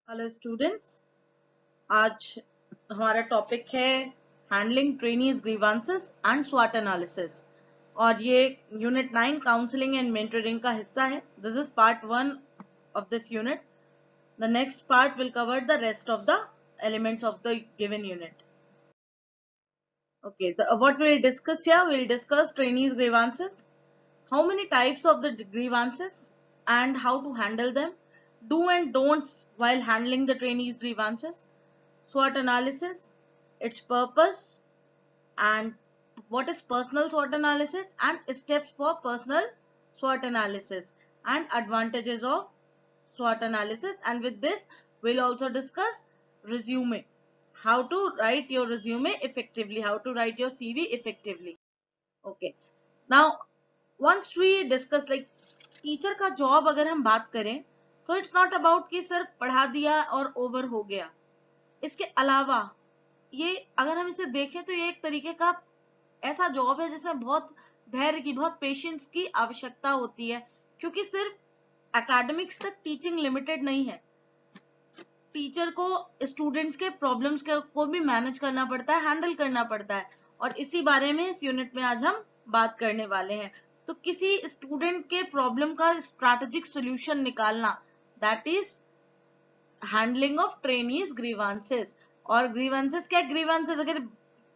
Hello students, आज हमारा topic है हैंडलिंग ट्रेनीज ग्रीवांसेस एंड स्वॉट एनालिसिस और ये यूनिट 9 काउंसलिंग एंड मेंटरिंग का हिस्सा है. This is part 1 of this unit. The next part will cover the rest of the elements of the given unit. Okay, what we'll discuss here, we'll discuss trainees grievances, how many types of the grievances and how to handle them, do and don'ts while handling the trainees grievances, SWOT analysis, its purpose, and what is personal SWOT analysis and steps for personal SWOT analysis and advantages of SWOT analysis. And with this, we'll also discuss resume, how to write your resume effectively, how to write your CV effectively. Okay. Now, once we discuss like teacher का job अगर हम बात करें तो it's not about कि सिर्फ पढ़ा दिया और ओवर हो गया. इसके अलावा ये अगर हम इसे देखें तो ये एक तरीके का ऐसा जॉब है जिसमें बहुत धैर्य की, बहुत पेशेंस की आवश्यकता होती है, क्योंकि सिर्फ एकेडमिक्स तक टीचिंग लिमिटेड नहीं है. टीचर को स्टूडेंट्स के प्रॉब्लम्स को भी मैनेज करना पड़ता है, हैंडल करना पड़ता है, और इसी बारे में इस यूनिट में आज हम बात करने वाले हैं. तो किसी स्टूडेंट के प्रॉब्लम का स्ट्रैटेजिक सॉल्यूशन निकालना, that is handling of trainees grievances. और ग्रीवांसेस क्या, ग्रीवांसेस अगर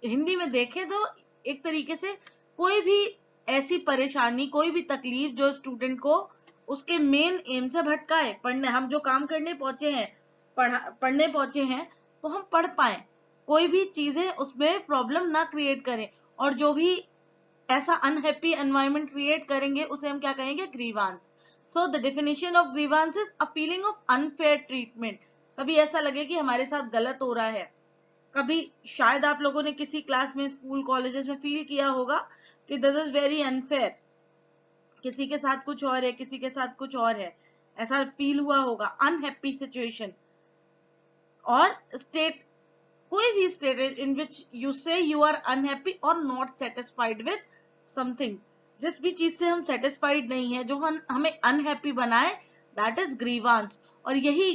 हिंदी में देखें तो एक तरीके से कोई भी ऐसी परेशानी, कोई भी तकलीफ जो स्टूडेंट को उसके मेन एम से भटकाए, पढ़ने, हम जो काम करने पहुंचे हैं, पढ़ने पहुंचे हैं, तो हम पढ़ पाए, कोई भी चीजें उसमें प्रॉब्लम ना क्रिएट करें, और जो भी ऐसा अनहैप्पी एनवायरनमेंट क्रिएट करेंगे उसे हम क्या कहेंगे, grievance. So the definition of grievance is a feeling of unfair treatment. कभी ऐसा लगे कि हमारे साथ गलत हो रहा है. कभी शायद आप लोगों ने किसी क्लास में, स्कूल, कॉलेजेस में फील किया होगा कि दिस इज वेरी अनफेयर, किसी के साथ कुछ और है, किसी के साथ कुछ और है, ऐसा फील हुआ होगा. अनहैप्पी सिचुएशन और स्टेट, कोई भी स्टेट इन विच यू से यू आर अनहैप्पी और नॉट सेटिस्फाइड विद समथिंग, जिस भी चीज से हम सेटिस्फाइड नहीं है, जो हमें अनहैप्पी बनाए, दैट इज ग्रीवांस. और यही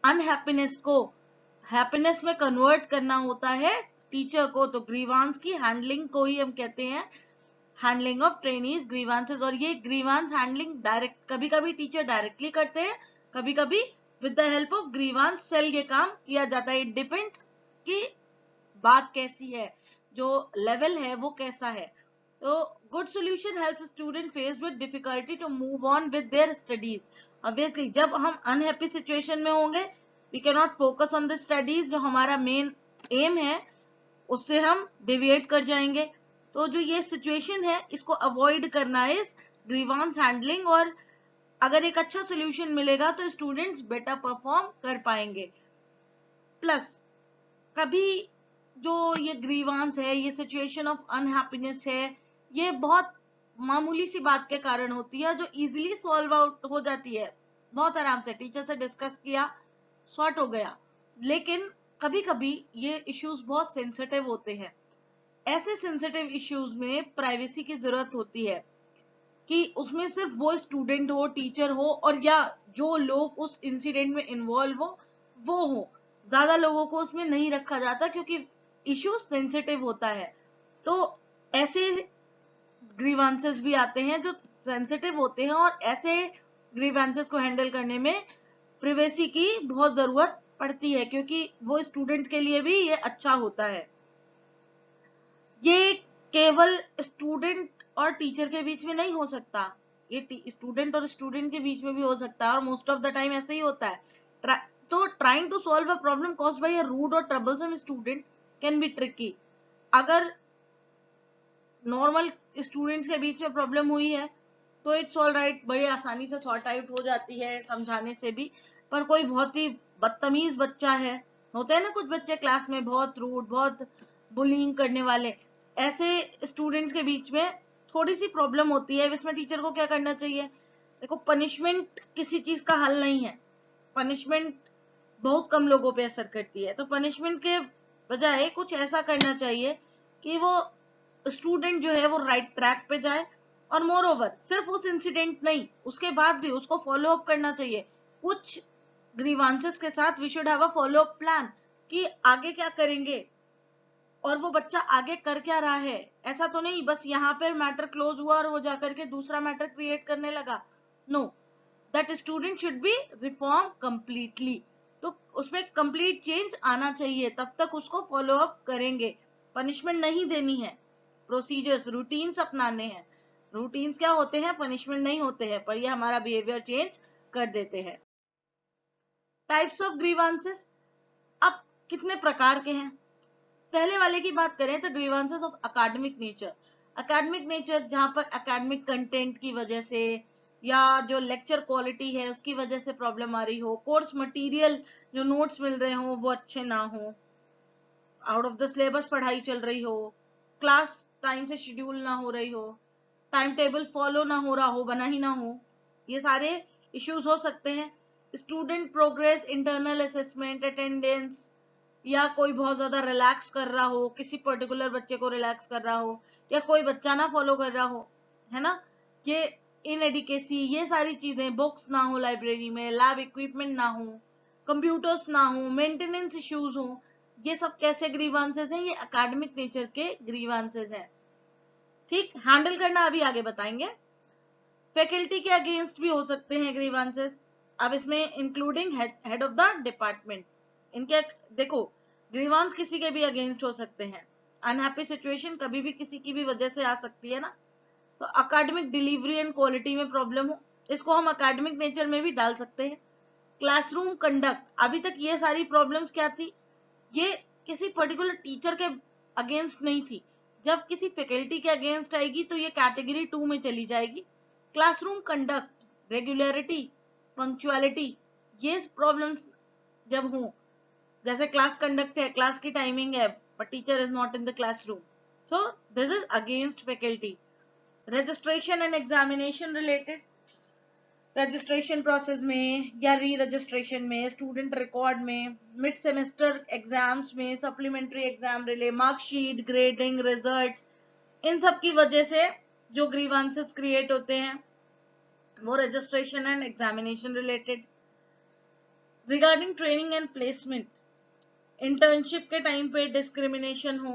अनहैप्पीनेस को हैप्पीनेस में कन्वर्ट करना होता है टीचर को. तो ग्रीवांस की हैंडलिंग को ही हम कहते हैं हैंडलिंग ऑफ ट्रेनीज ग्रीवांसेस. और ये ग्रीवांस हैंडलिंग डायरेक्ट, कभी कभी टीचर डायरेक्टली करते हैं, कभी कभी with the help of grievance cell ये काम किया जाता है. इट डिपेंड्स कि बात कैसी है, जो लेवल है वो कैसा है. तो good solution helps student face with difficulty to move on with their studies. Obviously जब हम अनहैप्पी सिचुएशन में होंगे, we can not focus on the studies, जो हमारा मेन एम है उससे हम डिविएट कर जाएंगे. तो जो ये सिचुएशन है, इसको अवॉइड करना है ग्रीवांस हैंडलिंग. और अगर एक अच्छा सोल्यूशन मिलेगा तो स्टूडेंट्स बेटर परफॉर्म कर पाएंगे. प्लस कभी जो ये ग्रीवांस है, ये सिचुएशन ऑफ अनहैप्पीनेस है, ये बहुत मामूली सी बात के कारण होती है, जो इजीली सॉल्व आउट हो जाती है. बहुत आराम से टीचर से डिस्कस किया, सॉर्ट हो गया. लेकिन कभी कभी ये इश्यूज बहुत सेंसिटिव होते हैं. ऐसे सेंसिटिव इश्यूज में प्राइवेसी की जरूरत होती है कि उसमें सिर्फ वो स्टूडेंट हो, टीचर हो, और या जो लोग उस इंसिडेंट में इन्वॉल्व हो वो हो. ज्यादा लोगों को उसमें नहीं रखा जाता क्योंकि इश्यू सेंसिटिव होता है. तो ऐसे ग्रीवांसेस भी आते हैं जो सेंसिटिव होते हैं, और ऐसे ग्रीवांसेस को हैंडल करने में प्राइवेसी की बहुत जरूरत पड़ती है, क्योंकि वो स्टूडेंट के लिए भी ये अच्छा होता है. ये केवल स्टूडेंट और टीचर के बीच में नहीं हो सकता, ये स्टूडेंट और स्टूडेंट के बीच में भी हो सकता है, और मोस्ट ऑफ द टाइम ऐसे ही होता है. तो trying to solve a problem caused by a rude or troublesome student can be tricky. अगर नॉर्मल स्टूडेंट्स के बीच में प्रॉब्लम हुई है तो इट्स ऑल राइट, बड़ी आसानी से सॉर्ट आउट हो जाती है समझाने से भी. पर कोई बहुत ही बदतमीज बच्चा है, होते हैं ना कुछ बच्चे क्लास में बहुत रूड, बहुत बुलिंग करने वाले, ऐसे स्टूडेंट्स के बीच में थोड़ी सी प्रॉब्लम होती है. इसमें टीचर को क्या करना चाहिए? देखो, पनिशमेंट किसी चीज का हल नहीं है. पनिशमेंट बहुत कम लोगों पे असर करती है. तो पनिशमेंट के बजाय कुछ ऐसा करना चाहिए कि वो स्टूडेंट जो है वो राइट ट्रैक पे जाए. और मोर ओवर सिर्फ उस इंसिडेंट नहीं, उसके बाद भी उसको फॉलो अप करना चाहिए. कुछ ग्रीवांसेस के साथ we should have a follow up plan कि आगे क्या करेंगे और वो बच्चा आगे कर क्या रहा है। ऐसा तो नहीं बस यहाँ पर मैटर क्लोज हुआ और वो जाकर के दूसरा मैटर क्रिएट करने लगा। No, that student should be reform completely. तो उसमें कंप्लीट चेंज आना चाहिए, तब तक उसको फॉलो अप करेंगे। पनिशमेंट नहीं देनी है, प्रोसीजर्स रूटीन्स अपनाने हैं। रूटीन्स क्या होते हैं, पनिशमेंट नहीं होते हैं, पर ये हमारा बिहेवियर चेंज कर देते हैं। टाइप्स ऑफ ग्रीवांसेस, अब कितने प्रकार के हैं। पहले वाले की बात करें तो grievances of academic nature. Academic nature जहां पर एकेडमिक कंटेंट की वजह से या जो लेक्चर क्वालिटी है उसकी वजह से प्रॉब्लम आ रही हो, कोर्स मटेरियल जो नोट्स मिल रहे हो वो अच्छे ना हो, आउट ऑफ द सिलेबस पढ़ाई चल रही हो, क्लास टाइम से शेड्यूल ना हो रही हो, टाइम टेबल फॉलो ना हो रहा हो, बना ही ना हो, ये सारे इश्यूज हो सकते हैं। Student progress, internal assessment, attendance, या कोई बहुत ज्यादा रिलैक्स कर रहा हो, किसी पर्टिकुलर बच्चे को रिलैक्स कर रहा हो, या कोई बच्चा ना फॉलो कर रहा हो, है ना, ये इनएडिकेसी, ये सारी चीजें, बुक्स ना हो लाइब्रेरी में, लैब इक्विपमेंट ना हो, कंप्यूटर्स ना हो, मेंटेनेंस इश्यूज हो, ये सब कैसे ग्रीवांसेस हैं, ये एकेडमिक नेचर के ग्रीवांसेस हैं। ठीक, हैंडल करना अभी आगे बताएंगे। फैकल्टी के अगेंस्ट भी हो सकते हैं ग्रीवांसेस, अब इसमें including head of the department. इनके देखो, ग्रीवांस किसी के भी अगेंस्ट हो सकते हैं। अनहैप्पी सिचुएशन कभी भी किसी की भी वजह से आ सकती है ना। तो अकेडमिक डिलीवरी एंड क्वालिटी में प्रॉब्लम हो, इसको हम अकेडमिक नेचर में भी डाल सकते हैं। क्लासरूम कंडक्ट, अभी तक ये सारी प्रॉब्लम्स क्या थी, ये किसी पर्टिकुलर टीचर के अगेंस्ट नहीं थी। जब किसी फैकल्टी के अगेंस्ट आएगी तो ये कैटेगरी 2 में चली जाएगी। क्लासरूम कंडक्ट, रेगुलरिटी, पंक्चुअलिटी, ये प्रॉब्लम्स जब हो, जैसे क्लास कंडक्ट है, क्लास की टाइमिंग है, but teacher is not in the classroom, so this is against faculty. Registration and examination related, registration process में या री रजिस्ट्रेशन में, स्टूडेंट रिकॉर्ड में, मिड सेमेस्टर एग्जाम्स में, सप्लीमेंट्री एग्जाम रिले, marksheet, grading, results, इन सब की वजह से जो ग्रीवांसेस क्रिएट होते हैं वो registration and examination related. Regarding training and placement, internship के टाइम पे डिस्क्रिमिनेशन हो,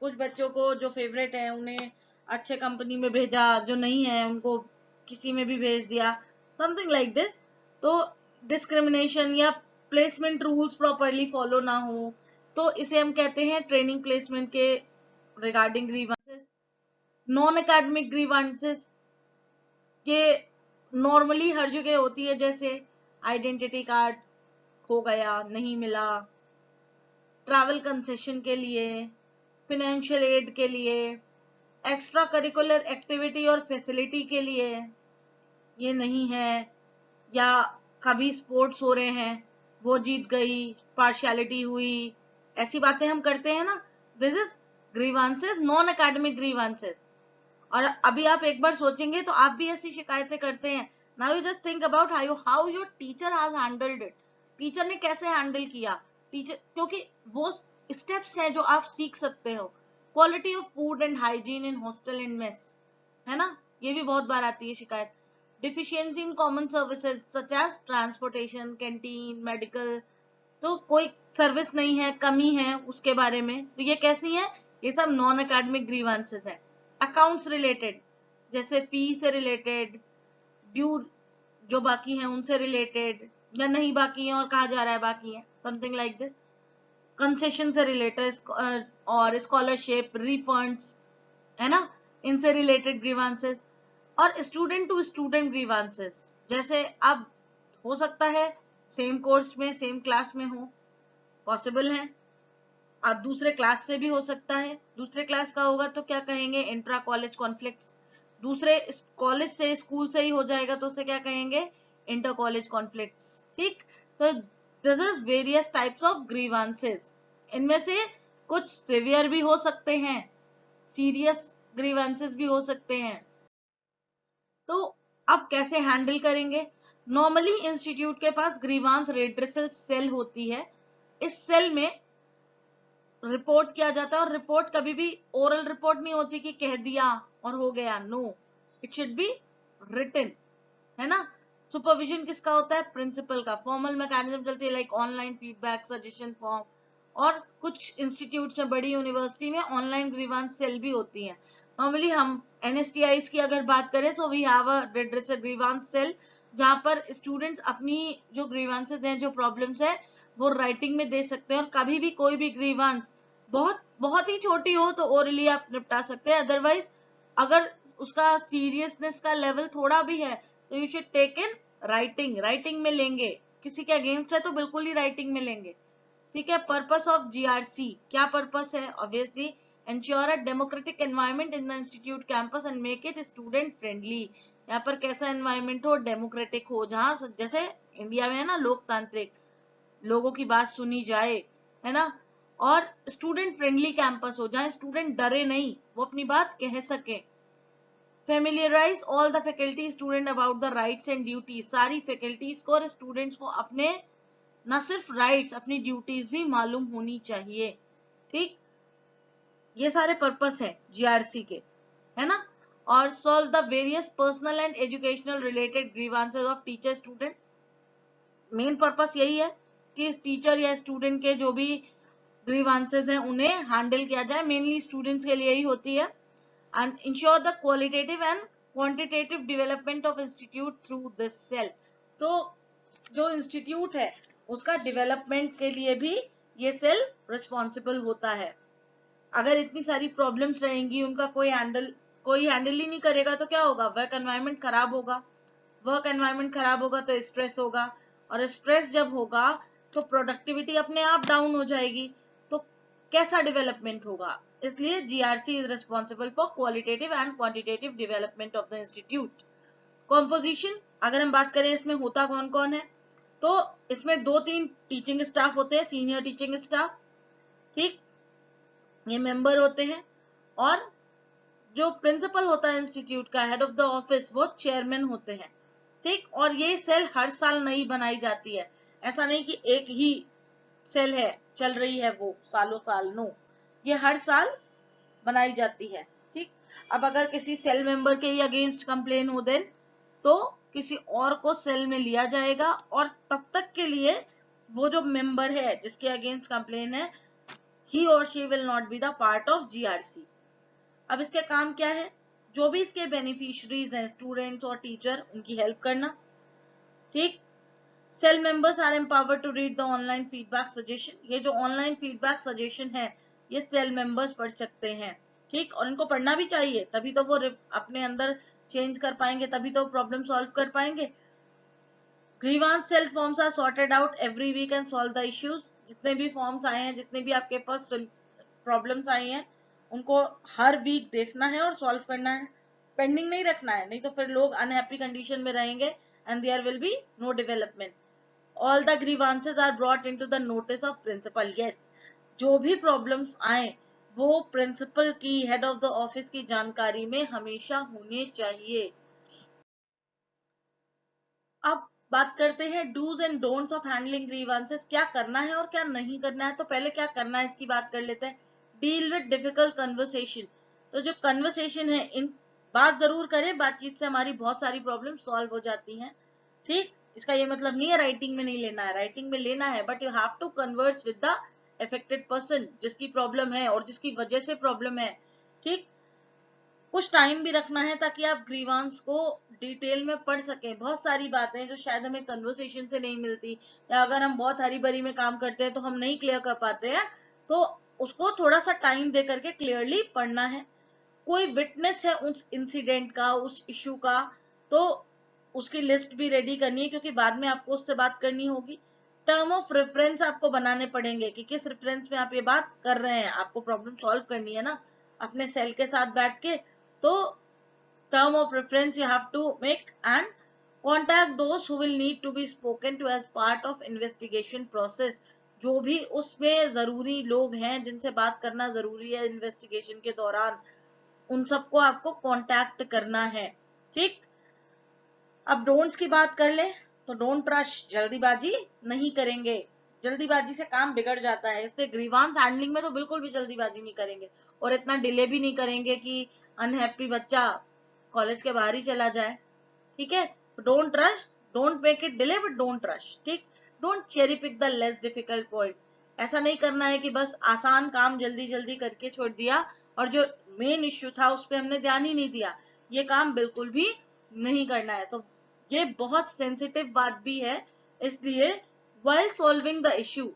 कुछ बच्चों को जो फेवरेट है उन्हें अच्छे कंपनी में भेजा, जो नहीं है उनको किसी में भी भेज दिया, समथिंग लाइक दिस। तो डिस्क्रिमिनेशन या प्लेसमेंट रूल्स प्रॉपरली फॉलो ना हो, तो इसे हम कहते हैं ट्रेनिंग प्लेसमेंट के regarding grievances. Non academic grievances, ये नॉर्मली हर जगह होती है, जैसे आइडेंटिटी कार्ड खो गया, नहीं मिला, ट्रैवल कंसेशन के लिए, फाइनेंशियल एड के लिए, एक्स्ट्रा करिकुलर एक्टिविटी और फैसिलिटी के लिए ये नहीं है, या कभी स्पोर्ट्स हो रहे हैं वो जीत गई, पार्शियलिटी हुई, ऐसी बातें हम करते हैं ना, this is grievances, non academic grievances. और अभी आप एक बार सोचेंगे तो आप भी ऐसी शिकायतें करते हैं। Now you just think about how your teacher has handled it, teacher ने कैसे हैंडल किया, टीचर, क्योंकि वो स्टेप्स हैं जो आप सीख सकते हो। Quality of food and hygiene in hostel and mess, है ना, ये भी बहुत बार आती है शिकायत। Deficiency in common services such as transportation, canteen, medical, तो कोई सर्विस नहीं है, कमी है उसके बारे में, तो ये कैसी है, ये सब नॉन एकेडमिक ग्रीवांसेस है। अकाउंट्स रिलेटेड, जैसे फी से रिलेटेड, ड्यू जो बाकी है उनसे रिलेटेड, या नहीं बाकी है और कहा जा रहा है बाकी है, समथिंग लाइक दिस। कंसेशन से रिलेटेड और स्कॉलरशिप, रिफंड्स, है ना, इनसे रिलेटेड ग्रीवांसेस। और स्टूडेंट टू स्टूडेंट ग्रीवांसेस, जैसे अब हो सकता है सेम कोर्स में सेम क्लास में हो, पॉसिबल है, अब दूसरे क्लास से भी हो सकता है, दूसरे क्लास का होगा तो क्या कहेंगे, इंट्रा कॉलेज कॉन्फ्लिक्ट्स, दूसरे कॉलेज से स्कूल से ही हो जाएगा तो उसे क्या कहेंगे, इंटर कॉलेज कॉन्फ्लिक्ट्स। ठीक, तो this is various types of grievances, इनमें से कुछ सिवियर भी हो सकते हैं, सीरियस ग्रीवांसेस भी हो सकते हैं। तो अब कैसे हैंडल करेंगे, नॉर्मली इंस्टीट्यूट के पास ग्रीवांस रेड्रेसल सेल होती है, इस सेल में रिपोर्ट किया जाता है, और रिपोर्ट कभी भी ओरल रिपोर्ट नहीं होती कि कह दिया और हो गया, no, it should be written, है ना। सुपरविजन किसका होता है? प्रिंसिपल का। फॉर्मल मैकेनिज्म चलती है like online feedback, suggestion form, और कुछ इंस्टीट्यूट में, बड़ी यूनिवर्सिटी में ऑनलाइन ग्रीवांस सेल भी होती है। नॉर्मली हम NSTIs की अगर बात करें तो we have a redress grievance cell, जहां पर स्टूडेंट्स अपनी जो ग्रीवांसेस हैं, जो प्रॉब्लम्स है, वो राइटिंग में दे सकते हैं, और कभी भी कोई भी ग्रीवांस बहुत बहुत ही छोटी हो तो ओरली आप निपटा सकते हैं। अदरवाइज अगर उसका सीरियसनेस का लेवल थोड़ा भी है तो you should take in writing, writing में लेंगे। किसी के अगेंस्ट है तो बिल्कुल ही राइटिंग में लेंगे। ठीक है। पर्पस ऑफ GRC, क्या पर्पस है? Obviously ensure a democratic environment in the institute campus and make it student friendly. यहाँ पर कैसा एनवायरनमेंट हो? डेमोक्रेटिक हो, जहां जैसे इंडिया में है ना, लोकतांत्रिक, लोगों की बात सुनी जाए, है ना, और स्टूडेंट फ्रेंडली कैंपस हो, जहां स्टूडेंट डरे नहीं, वो अपनी बात कह सके। Familiarise all the faculty student about the rights and duties, सारी फैकल्टीज को और स्टूडेंट्स को अपने न सिर्फ राइट्स, अपनी ड्यूटीज भी मालूम होनी चाहिए। ठीक, ये सारे पर्पस है GRC के, है ना। और solve the various personal and educational related grievances of teacher student. Main purpose यही है कि टीचर या स्टूडेंट के जो भी ग्रीवांसेस हैं उन्हें हैंडल किया जाए, मेनली स्टूडेंट्स के लिए ही होती है। And ensure the qualitative and quantitative development of institute through this cell. तो जो इंस्टीट्यूट है उसका डेवलपमेंट के लिए भी ये सेल रिस्पॉन्सिबल होता है। अगर इतनी सारी प्रॉब्लम्स रहेंगी, उनका कोई हैंडल ही नहीं करेगा तो क्या होगा? वर्क एनवायरनमेंट खराब होगा। वर्क एनवायरनमेंट खराब होगा तो स्ट्रेस होगा, और स्ट्रेस जब होगा तो प्रोडक्टिविटी अपने आप डाउन हो जाएगी, तो कैसा डेवलपमेंट होगा? इसलिए GRC is responsible for qualitative and quantitative development of the institute. Composition, अगर हम बात करें इसमें होता कौन कौन है, तो इसमें 2-3 टीचिंग स्टाफ होते हैं, सीनियर टीचिंग स्टाफ। ठीक, ये मेंबर होते हैं, और जो प्रिंसिपल होता है इंस्टीट्यूट का, हेड ऑफ द ऑफिस, वो चेयरमैन होते हैं। ठीक, और ये सेल हर साल नई बनाई जाती है, ऐसा नहीं कि एक ही सेल है चल रही है वो सालों साल, नो, ये हर साल बनाई जाती है। ठीक, अब अगर किसी सेल मेंबर के ही अगेंस्ट कंप्लेन हो देन तो किसी और को सेल में लिया जाएगा, और तब तक के लिए वो जो मेंबर है जिसके अगेंस्ट कंप्लेन है, he or she will not be the part of GRC। अब इसके काम क्या है? जो भी इसके बेनिफिशियरीज हैं, स्टूडेंट्स और टीचर, उनकी हेल्प करना। ठीक, cell members are empowered to read the online feedback suggestion. ये जो ऑनलाइन फीडबैक सजेशन है ये सेल मेंबर्स पढ़ सकते हैं। ठीक, और इनको पढ़ना भी चाहिए, तभी तो वो अपने अंदर चेंज कर पाएंगे, तभी तो प्रॉब्लम सॉल्व कर पाएंगे। Grievance cell forms are sorted out every week and solve the issues. जितने भी फॉर्म्स आए हैं, जितने भी आपके पास प्रॉब्लम्स आई हैं, उनको हर वीक देखना है और सॉल्व करना है, पेंडिंग नहीं रखना है, नहीं तो फिर लोग अनहैप्पी कंडीशन में रहेंगे and there will be no development. All the grievances are brought into the notice of principal. Yes, जो भी प्रॉब्लम्स आए वो प्रिंसिपल की, हेड ऑफ द ऑफिस की जानकारी में हमेशा होने चाहिए। अब बात करते हैं dos and don'ts of handling grievances. क्या करना है और क्या नहीं करना है। तो पहले क्या करना है इसकी बात कर लेते हैं। Deal with difficult conversation. तो जो कन्वर्सेशन है, इन बात जरूर करें, बातचीत से हमारी बहुत सारी प्रॉब्लम सॉल्व हो जाती हैं। ठीक, इसका ये मतलब नहीं है राइटिंग में नहीं लेना है, राइटिंग में लेना है, but you have to converse with the affected person जिसकी प्रॉब्लम है और जिसकी वजह से प्रॉब्लम है। ठीक, कुछ टाइम भी रखना है ताकि आप ग्रीवांस को डिटेल में पढ़ सकें। बहुत सारी बातें जो शायद हमें कन्वर्सेशन से नहीं मिलती, या अगर हम बहुत हरी बरी में काम करते हैं तो हम नहीं क्लियर कर पाते हैं, तो उसको थोड़ा सा टाइम दे करके क्लियरली पढ़ना है। कोई विटनेस है उस इंसिडेंट का, उस इश्यू का, तो उसकी लिस्ट भी रेडी करनी है, क्योंकि बाद में आपको उससे बात करनी होगी। टर्म ऑफ रेफरेंस आपको बनाने पड़ेंगे कि किस रेफरेंस में आप ये बात कर रहे हैं, आपको प्रॉब्लम सॉल्व करनी है ना अपने सेल के साथ बैठ के। तो term of reference you have to make and contact those who will need to be spoken to as part of investigation process। जो भी उसमें जरूरी लोग हैं जिनसे बात करना जरूरी है इन्वेस्टिगेशन के दौरान, उन सबको आपको कांटेक्ट करना है। ठीक, अब डोंट्स की बात कर ले तो डोंट रश, जल्दीबाजी नहीं करेंगे, जल्दीबाजी से काम बिगड़ जाता है। इससे ग्रीवांस हैंडलिंग में तो बिल्कुल भी जल्दीबाजी नहीं करेंगे, और इतना डिले भी नहीं करेंगे कि अनहैप्पी बच्चा कॉलेज के बाहर ही चला जाए। ठीक है, don't rush, don't make it delay but don't rush, ठीक। Don't cherry pick the less difficult points. ऐसा नहीं करना है कि बस आसान काम जल्दी जल्दी करके छोड़ दिया और जो मेन इश्यू था उस पर हमने ध्यान ही नहीं दिया। ये काम बिल्कुल भी नहीं करना है। तो ये बहुत सेंसिटिव बात भी है, इसलिए while solving the issue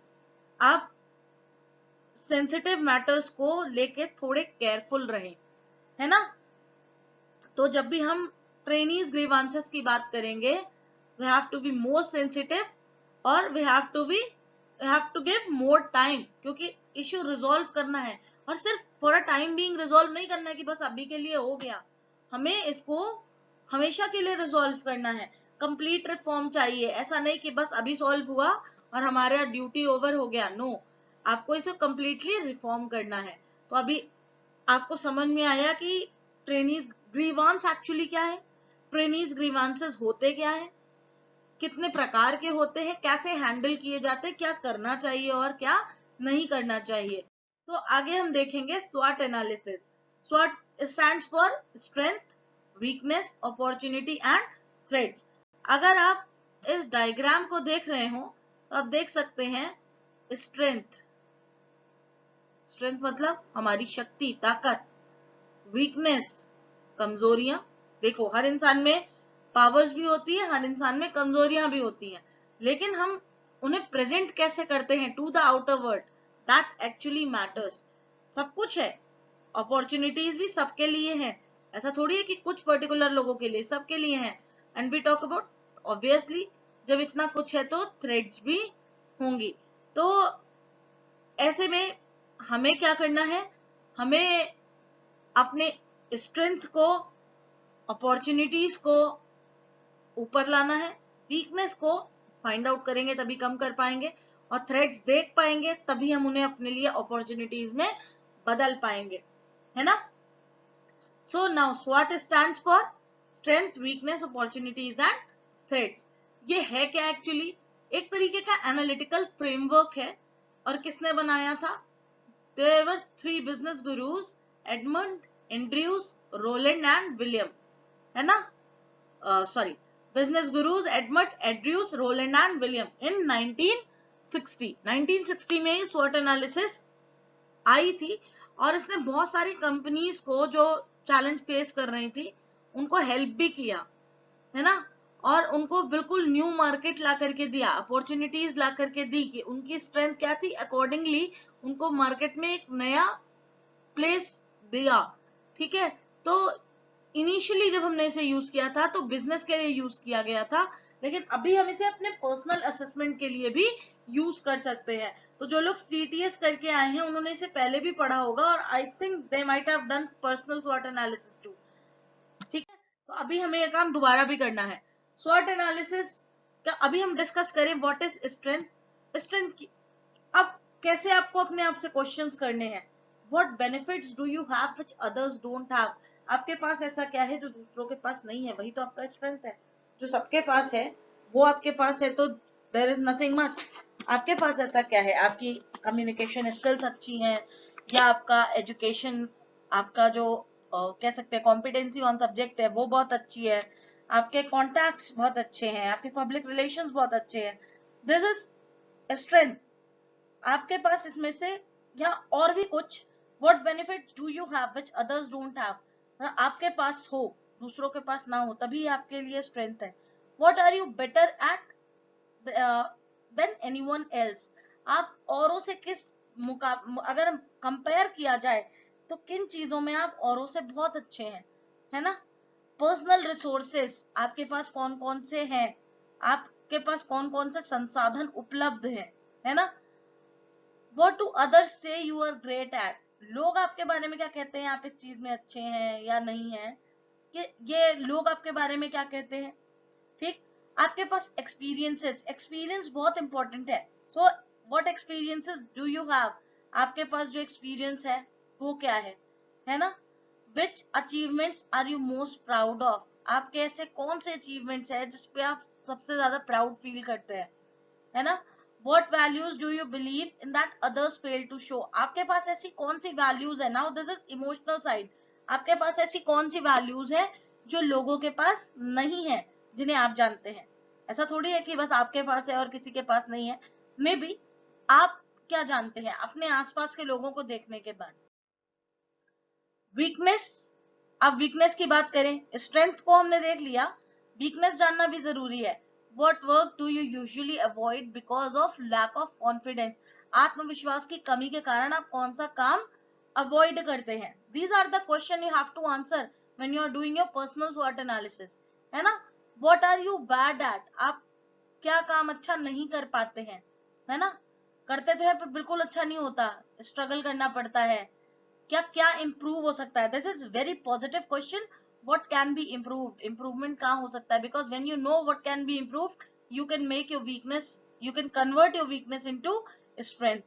आप सेंसिटिव मैटर्स को लेके थोड़े केयरफुल रहें, है ना। तो जब भी हम ट्रेनीज ग्रीवांसेस की बात करेंगे, we have to be more sensitive और we have to give more time, क्योंकि इश्यू रिजॉल्व करना है और सिर्फ for a time being resolve नहीं करना है कि बस अभी के लिए हो गया, हमें इसको हमेशा के लिए रिजॉल्व करना है। कंप्लीट रिफॉर्म चाहिए, ऐसा नहीं कि बस अभी सॉल्व हुआ और हमारा ड्यूटी ओवर हो गया, नो, आपको इसे कंप्लीटली रिफॉर्म करना है। तो अभी आपको समझ में आया कि ट्रेनीज ग्रीवांस एक्चुअली क्या है, ट्रेनीज ग्रीवांसेस होते क्या है, कितने प्रकार के होते हैं, कैसे हैंडल किए जाते हैं, क्या करना चाहिए और क्या नहीं करना चाहिए। तो आगे हम देखेंगे स्वॉट analysis. स्वॉट stands for strength, weakness, opportunity and threats. अगर आप इस डायग्राम को देख रहे हो तो आप देख सकते हैं स्ट्रेंथ, स्ट्रेंथ मतलब हमारी शक्ति, ताकत, वीकनेस कमजोरियां। देखो हर इंसान में पावर्स भी होती है, हर इंसान में कमजोरियां भी होती हैं, लेकिन हम उन्हें प्रेजेंट कैसे करते हैं to the outer world, that actually matters. सब कुछ है, अपॉर्चुनिटीज भी सबके लिए है, ऐसा थोड़ी है कि कुछ पर्टिकुलर लोगों के लिए, सबके लिए है। And we talk about obviously जब इतना कुछ है तो थ्रेट्स भी होंगी। तो ऐसे में हमें क्या करना है, हमें अपने स्ट्रेंथ को, अपॉर्चुनिटीज को ऊपर लाना है, वीकनेस को फाइंड आउट करेंगे तभी कम कर पाएंगे, और थ्रेट्स देख पाएंगे तभी हम उन्हें अपने लिए अपॉर्चुनिटीज में बदल पाएंगे, है ना। So now SWOT stands for strength, weakness, opportunities and threats. ये है क्या एक्चुअली, एक तरीके का एनालिटिकल फ्रेमवर्क है। और किसने बनाया था, there were 3 business gurus, Edmund, Andrews, Roland and William, है ना। Sorry, business gurus Edmund, Andrews, Roland and William in 1960 में ही स्वॉट एनालिसिस आई थी। और इसने बहुत सारी कंपनीज को जो चैलेंज फेस कर रही थी उनको हेल्प भी किया, है ना। और उनको बिल्कुल न्यू मार्केट ला करके दिया, अपॉर्चुनिटीज ला करके दी कि उनकी स्ट्रेंथ क्या थी, अकॉर्डिंगली उनको मार्केट में एक नया प्लेस दिया, ठीक है। तो इनिशियली जब हमने इसे यूज किया था तो बिजनेस के लिए यूज किया गया था, लेकिन अभी हम इसे अपने पर्सनल असेसमेंट के लिए भी यूज कर सकते हैं। तो जो लोग CTS करके आए हैं उन्होंने इसे पहले भी पढ़ा होगा और I think they might have done personal स्वॉट एनालिसिस टू, ठीक है। तो अभी हमें यह काम दोबारा भी करना है। स्वॉट एनालिसिस का अभी हम डिस्कस करें व्हाट इज स्ट्रेंथ। स्ट्रेंथ की अब कैसे आपको अपने आप से क्वेश्चंस करने हैं, what benefits do you have which others don't have. आपके पास ऐसा क्या है जो दूसरों के पास नहीं है, वही तो आपका स्ट्रेंथ है। जो सबके पास है वो आपके पास है, तो देयर इज नथिंग मच। आपके पास ऐसा क्या है, आपकी कम्युनिकेशन स्किल्स अच्छी हैं, या आपका एजुकेशन, आपका जो कह सकते हैं कॉम्पिटेंसी ऑन सब्जेक्ट है वो बहुत अच्छी है, आपके कॉन्टैक्ट्स बहुत अच्छे हैं, आपके पब्लिक रिलेशंस बहुत अच्छे हैं, दिस इज स्ट्रेंथ आपके पास इसमें से, या और भी कुछ। What benefits do you have which others don't have, आपके पास हो दूसरों के पास ना हो तभी आपके लिए स्ट्रेंथ है। What are you better at than anyone else, आप औरों से अगर कंपेयर किया जाए तो किन चीजों में आप औरों से बहुत अच्छे हैं, है ना। पर्सनल रिसोर्सेस आपके पास कौन कौन से हैं, आपके पास कौन कौन से संसाधन उपलब्ध हैं, है ना। What do others say you are great at, लोग आपके बारे में क्या कहते हैं, आप इस चीज में अच्छे हैं या नहीं है, कि ये लोग आपके बारे में क्या कहते हैं, ठीक। आपके पास एक्सपीरियंसेस, एक्सपीरियंस बहुत इंपॉर्टेंट है। So what experiences do you have, आपके पास जो एक्सपीरियंस है वो क्या है ना। Which achievements are you most proud of, आपके ऐसे कौन से अचीवमेंट्स है जिसपे आप सबसे ज्यादा प्राउड फील करते हैं, है ना। What values do you believe in that others fail to show, आपके पास ऐसी कौन सी वैल्यूज है, now this is emotional side, आपके पास ऐसी कौन सी वैल्यूज है जो लोगों के पास नहीं है, जिन्हें आप जानते हैं, ऐसा थोड़ी है कि बस आपके पास है और किसी के पास नहीं है। मे बी आप क्या जानते हैं अपने आसपास के लोगों को देखने के बाद। वीकनेस, अब वीकनेस की बात करें, स्ट्रेंथ को हमने देख लिया, वीकनेस जानना भी जरूरी है। What work do you usually avoid because of lack of confidence? आत्मविश्वास की कमी के कारण आप कौन सा काम अवॉइड करते हैं? These are the question you have to answer when you are doing your personal SWOT analysis, है ना? What are you bad at? आप क्या काम अच्छा नहीं कर पाते हैं, है ना? करते तो है पर बिल्कुल अच्छा नहीं होता, स्ट्रगल करना पड़ता है। क्या क्या इंप्रूव हो सकता है? This is very positive question. What can be improved? Improvement कहाँ हो सकता है? Because when you know what can be improved, you can make your weakness, you can convert your weakness into strength.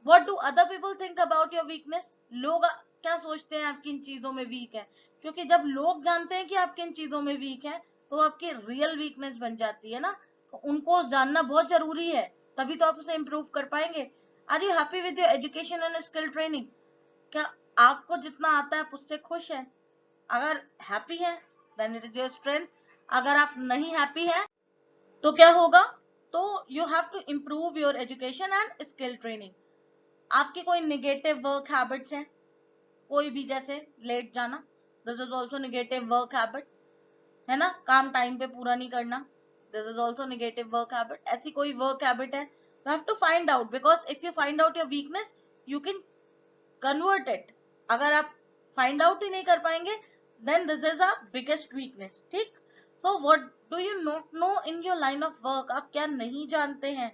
What do other people think about your weakness? लोग क्या सोचते हैं आप किन चीजों में वीक है? क्योंकि जब लोग जानते हैं कि आप किन चीजों में वीक है तो आपकी रियल वीकनेस बन जाती है ना। तो उनको जानना बहुत जरूरी है, तभी तो आप उसे इम्प्रूव कर पाएंगे। Are you happy with your education and skill training? क्या आपको जितना आता है आप उससे खुश है? अगर हैप्पी है then it is your strength. अगर आप नहीं हैप्पी है तो क्या होगा? तो you have to improve your education and skill training. आपके कोई निगेटिव वर्क हैबिट्स हैं? कोई भी, जैसे लेट जाना, this is also negative work habit, है ना? काम टाइम पे पूरा नहीं करना, this is also negative work habit. ऐसी कोई वर्क हैबिट है, you have to find out, because if you find out your weakness you can convert it. अगर आप फाइंड आउट ही नहीं कर पाएंगे then this is a biggest weakness, ठीक? So what do you not know in your line of work? आप क्या नहीं जानते हैं,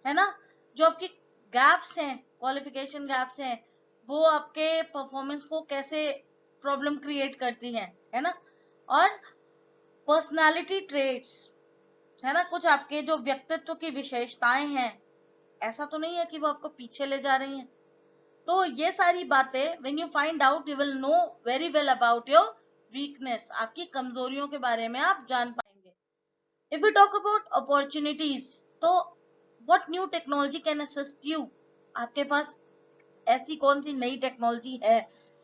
है ना? जो आपकी गैप्स हैं, क्वालिफिकेशन गैप्स हैं, वो आपके परफॉर्मेंस को कैसे प्रॉब्लम क्रिएट करती हैं, है ना? और पर्सनालिटी ट्रेट्स, है ना, कुछ आपके जो व्यक्तित्व की विशेषताएं हैं, ऐसा तो नहीं है कि वो आपको पीछे ले जा रही हैं। तो ये सारी बातें when you find out, you will know very well about your weakness. आपकी कमजोरियों के बारे में आप जान पाएंगे। If you talk about opportunities, तो what new technology can assist you? आपके पास ऐसी कौन सी नई टेक्नोलॉजी है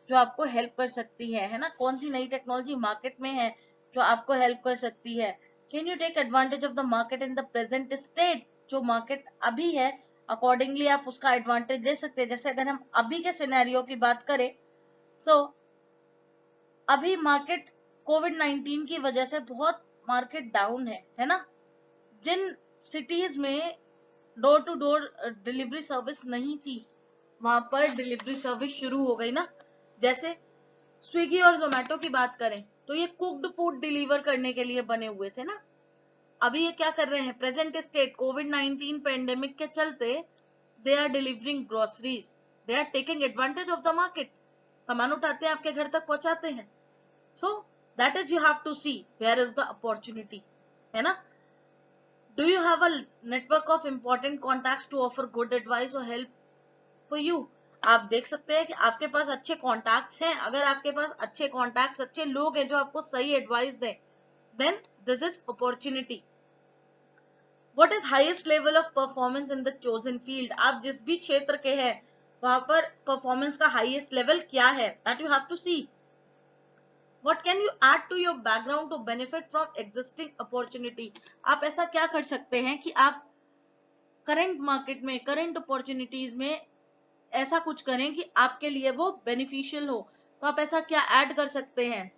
जो आपको हेल्प कर सकती है ना? कौन सी नई टेक्नोलॉजी मार्केट में है जो आपको हेल्प कर सकती है? Can you take advantage of the market in the present state? जो मार्केट अभी है अकॉर्डिंगली आप उसका एडवांटेज ले सकते हैं। जैसे अगर हम अभी के सिनेरियो की बात करें, तो अभी मार्केट कोविड-19 की वजह से बहुत मार्केट डाउन है ना? जिन सिटीज में door to door delivery service नहीं थी, वहां पर डिलीवरी सर्विस शुरू हो गई ना। जैसे स्विगी और जोमेटो की बात करें तो ये कुक्ड फूड डिलीवर करने के लिए बने हुए थे ना। अभी ये क्या कर रहे हैं? प्रेजेंट स्टेट कोविड-19 पेंडेमिक के चलते they are delivering groceries, they are taking advantage of the market. सामान उठाते हैं आपके घर तक पहुंचाते हैं। So that is, you have to see where is the opportunity, है ना? Do you have a network of important contacts to offer good advice और हेल्प फॉर यू? आप देख सकते हैं कि आपके पास अच्छे कॉन्टैक्ट्स हैं। अगर आपके पास अच्छे कॉन्टैक्ट्स, अच्छे लोग हैं जो आपको सही एडवाइस दें, then this is opportunity. What is highest level of performance in the chosen field? आप जिस भी क्षेत्र के हैं वहां पर परफॉर्मेंस का हाईएस्ट लेवल क्या है, that you have to see. What can you add to your background to benefit from existing opportunity? आप ऐसा क्या कर सकते हैं कि आप करंट मार्केट में, करंट अपॉर्चुनिटीज में ऐसा कुछ करें कि आपके लिए वो बेनिफिशियल हो। तो आप ऐसा क्या ऐड कर सकते हैं?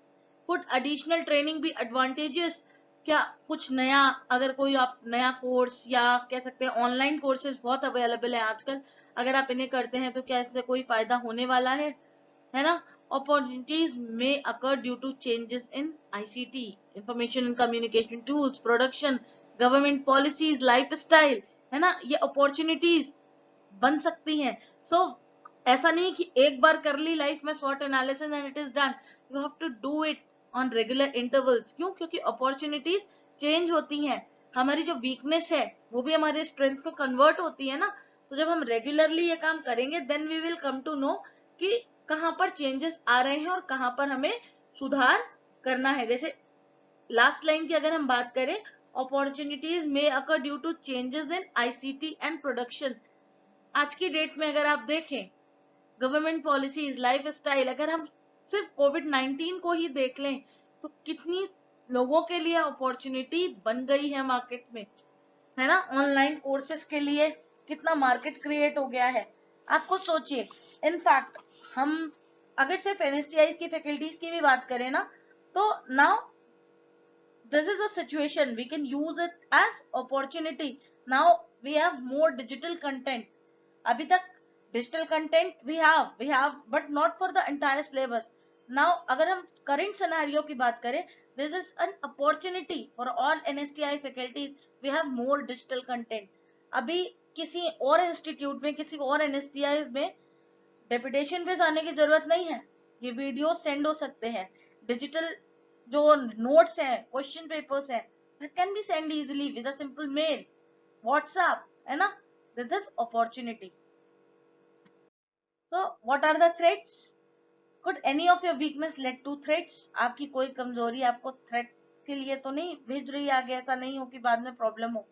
Could additional training be advantageous? क्या कुछ नया, अगर कोई आप नया कोर्स, या कह सकते हैं ऑनलाइन कोर्सेज बहुत अवेलेबल है आजकल, अगर आप इन्हें करते हैं तो क्या इससे कोई फायदा होने वाला है ना? Opportunities may occur due to changes in ICT, information and communication tools, production, government policies, lifestyle, है ना? ये अपॉर्चुनिटीज बन सकती हैं। सो ऐसा नहीं कि एक बार कर ली लाइफ में SWOT analysis and it is done, you have to do it on regular intervals. क्यों? क्योंकि अपॉर्चुनिटीज चेंज होती हैं। हमारी जो वीकनेस है वो भी हमारे स्ट्रेंथ में कन्वर्ट होती है ना। तो जब हम रेगुलरली ये काम करेंगे then we will come to know कि कहाँ पर चेंजेस आ रहे हैं और कहाँ पर हमें सुधार करना है। जैसे लास्ट लाइन की अगर हम बात करें, opportunities may occur due to changes in ICT and production. आज की डेट में अगर आप देखें, गवर्नमेंट पॉलिसीज, लाइफ स्टाइल, अगर हम सिर्फ कोविड-19 को ही देख लें तो कितनी लोगों के लिए अपॉर्चुनिटी बन गई है मार्केट में, है ना। ऑनलाइन कोर्सेज के लिए कितना मार्केट क्रिएट हो गया है, आप खुद सोचिए। इनफैक्ट हम अगर सिर्फ एनएसटीआई की फैकल्टीज की भी बात करें ना, तो now this is a situation we can use it as opportunity. Now we have more digital content. अभी तक digital content we have but not for the entire syllabus. Now अगर हम current scenario की बात करें, this is an opportunity for all NSTI faculties. We have more digital content. अभी किसी और इंस्टीट्यूट में, किसी और एनएसटीआई में डेपुटेशन पे जाने की जरूरत नहीं है, ये वीडियो सेंड हो सकते हैं। डिजिटल जो नोट्स हैं, क्वेश्चन पेपर्स हैं, that can be sent easily with a simple mail, WhatsApp, है ना। This is opportunity. So what are the threats? Could any of your weakness lead to threats? आपकी कोई कमजोरी आपको थ्रेट के लिए तो नहीं भेज रही आगे, ऐसा नहीं हो कि बाद में प्रॉब्लम हो।